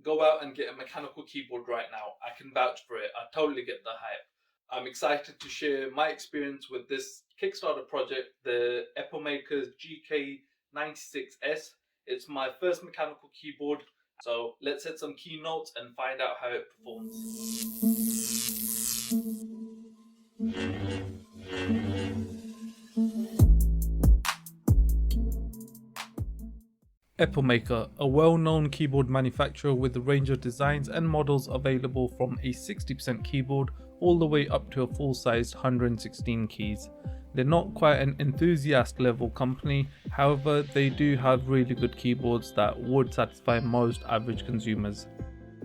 go out and get a mechanical keyboard right now. I can vouch for it. I totally get the hype. I'm excited to share my experience with this Kickstarter project, the Epomaker GK96s. It's my first mechanical keyboard, so let's hit some keynotes and find out how it performs. Epomaker, a well-known keyboard manufacturer with a range of designs and models available from a 60% keyboard all the way up to a full-sized 116 keys. They're not quite an enthusiast level company, however they do have really good keyboards that would satisfy most average consumers.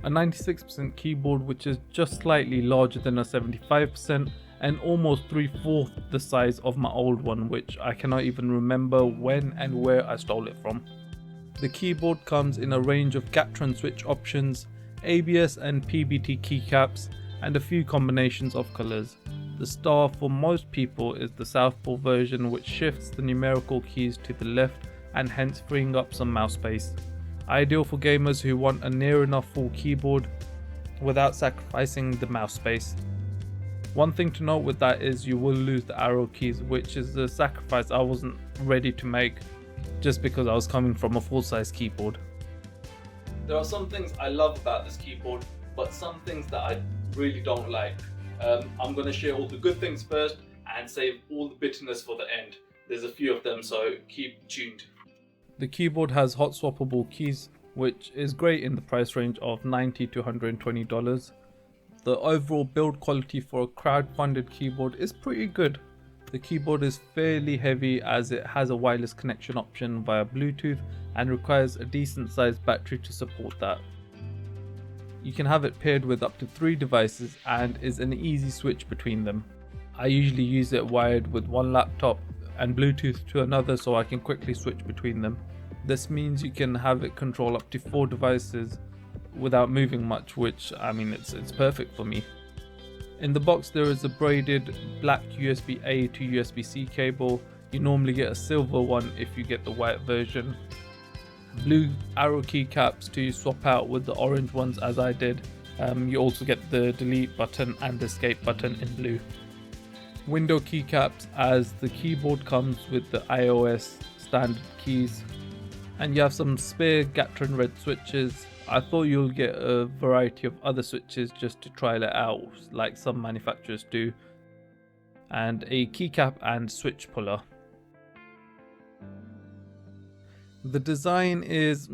A 96% keyboard which is just slightly larger than a 75% and almost 3/4 the size of my old one, which I cannot even remember when and where I stole it from. The keyboard comes in a range of Gattron switch options, ABS and PBT keycaps, and a few combinations of colours. The star for most people is the southpaw version, which shifts the numerical keys to the left and hence freeing up some mouse space. Ideal for gamers who want a near enough full keyboard without sacrificing the mouse space. One thing to note with that is you will lose the arrow keys, which is a sacrifice I wasn't ready to make just because I was coming from a full-size keyboard. There are some things I love about this keyboard, but some things that I really don't like. I'm going to share all the good things first and save all the bitterness for the end. There's a few of them, so keep tuned. The keyboard has hot swappable keys, which is great in the price range of $90 to $120. The overall build quality for a crowd-funded keyboard is pretty good. The keyboard is fairly heavy as it has a wireless connection option via Bluetooth and requires a decent sized battery to support that. You can have it paired with up to 3 devices and is an easy switch between them. I usually use it wired with one laptop and Bluetooth to another so I can quickly switch between them. This means you can have it control up to 4 devices without moving much, which I mean it's perfect for me. In the box there is a braided black USB-A to USB-C cable. You normally get a silver one if you get the white version. Blue arrow keycaps to swap out with the orange ones as I did. You also get the delete button and escape button in blue. Window keycaps as the keyboard comes with the iOS standard keys. And you have some spare Gattron red switches. I thought you'll get a variety of other switches just to trial it out like some manufacturers do. And a keycap and switch puller. The design is,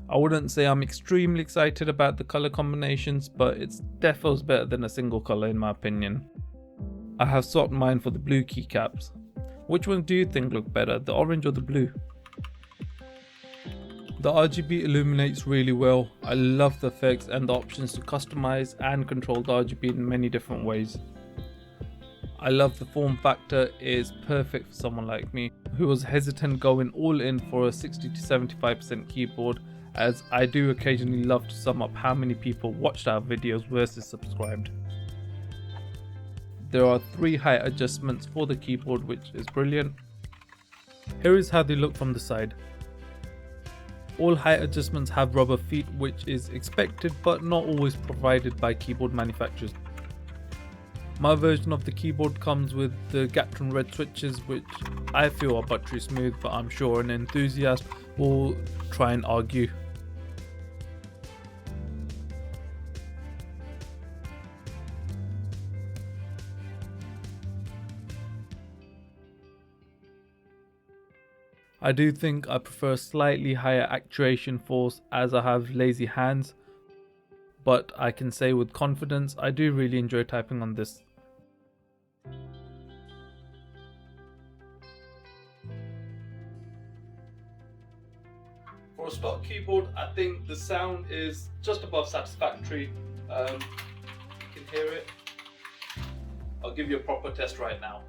I wouldn't say I'm extremely excited about the color combinations, but it's defos better than a single color in my opinion. I have swapped mine for the blue keycaps. Which one do you think look better, the orange or the blue? The RGB illuminates really well. I love the effects and the options to customize and control the RGB in many different ways. I love the form factor, it is perfect for someone like me who was hesitant going all in for a 60 to 75% keyboard, as I do occasionally love to sum up how many people watched our videos versus subscribed. There are 3 height adjustments for the keyboard, which is brilliant. Here is how they look from the side. All height adjustments have rubber feet, which is expected but not always provided by keyboard manufacturers. My version of the keyboard comes with the Gattron red switches, which I feel are buttery smooth, but I'm sure an enthusiast will try and argue. I do think I prefer slightly higher actuation force as I have lazy hands, but I can say with confidence I do really enjoy typing on this. For a stock keyboard, I think the sound is just above satisfactory. You can hear it. I'll give you a proper test right now.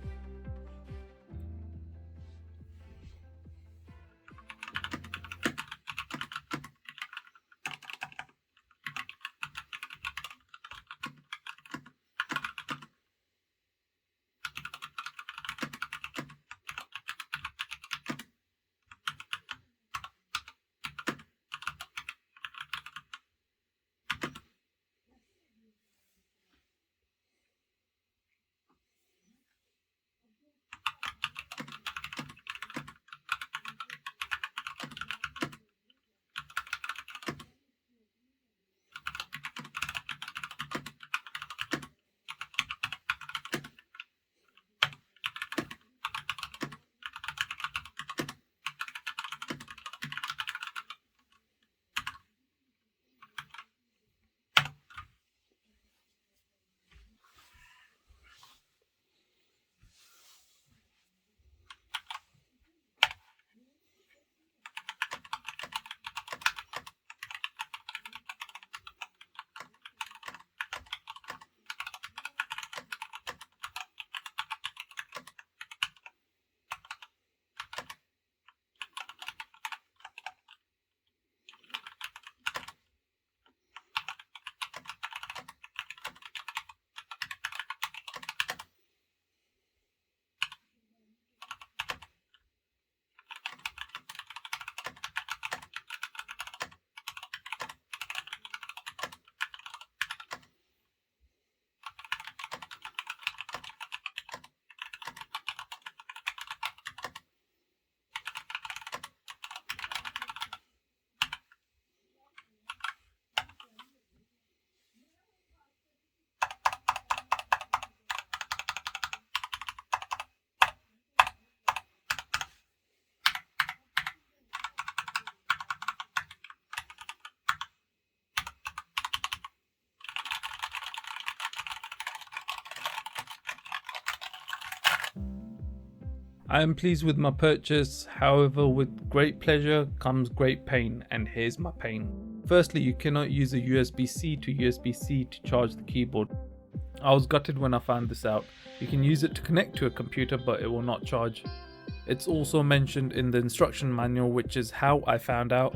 I am pleased with my purchase, however with great pleasure comes great pain, and here's my pain. Firstly, you cannot use a USB-C to USB-C to charge the keyboard. I was gutted when I found this out. You can use it to connect to a computer, but it will not charge. It's also mentioned in the instruction manual, which is how I found out,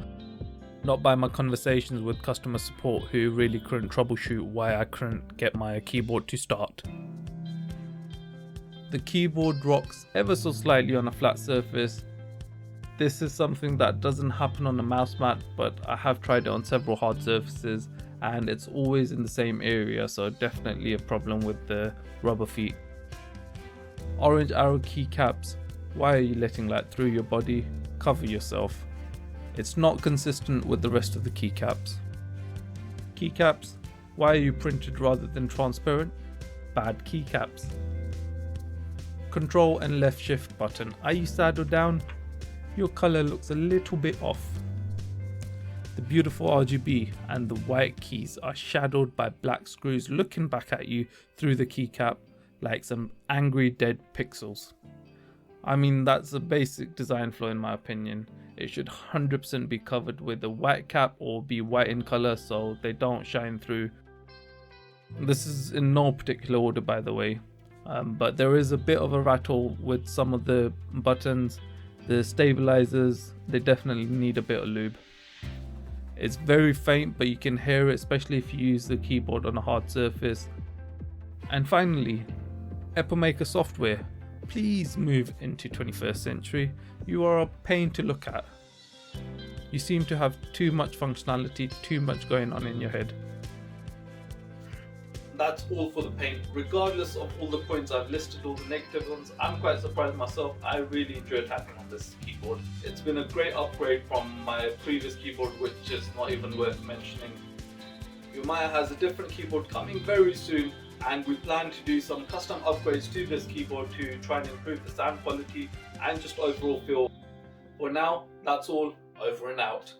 not by my conversations with customer support who really couldn't troubleshoot why I couldn't get my keyboard to start. The keyboard rocks ever so slightly on a flat surface. This is something that doesn't happen on a mouse mat, but I have tried it on several hard surfaces and it's always in the same area, so definitely a problem with the rubber feet. Orange arrow keycaps, why are you letting light through your body? Cover yourself. It's not consistent with the rest of the keycaps. Keycaps, why are you printed rather than transparent? Bad keycaps. Control and left shift button, are you saddled down? Your color looks a little bit off. The beautiful RGB and the white keys are shadowed by black screws looking back at you through the keycap like some angry dead pixels. I mean, that's a basic design flaw in my opinion. It should 100% be covered with a white cap or be white in color so they don't shine through. This is in no particular order, by the way, but there is a bit of a rattle with some of the buttons. The stabilizers, they definitely need a bit of lube. It's very faint, but you can hear it, especially if you use the keyboard on a hard surface. And finally, Epomaker software. Please move into 21st century. You are a pain to look at. You seem to have too much functionality, too much going on in your head. That's all for the paint. Regardless of all the points I've listed, all the negative ones, I'm quite surprised myself. I really enjoyed tapping on this keyboard. It's been a great upgrade from my previous keyboard, which is not even worth mentioning. Umaya has a different keyboard coming very soon, and we plan to do some custom upgrades to this keyboard to try and improve the sound quality and just overall feel. For now, that's all. Over and out.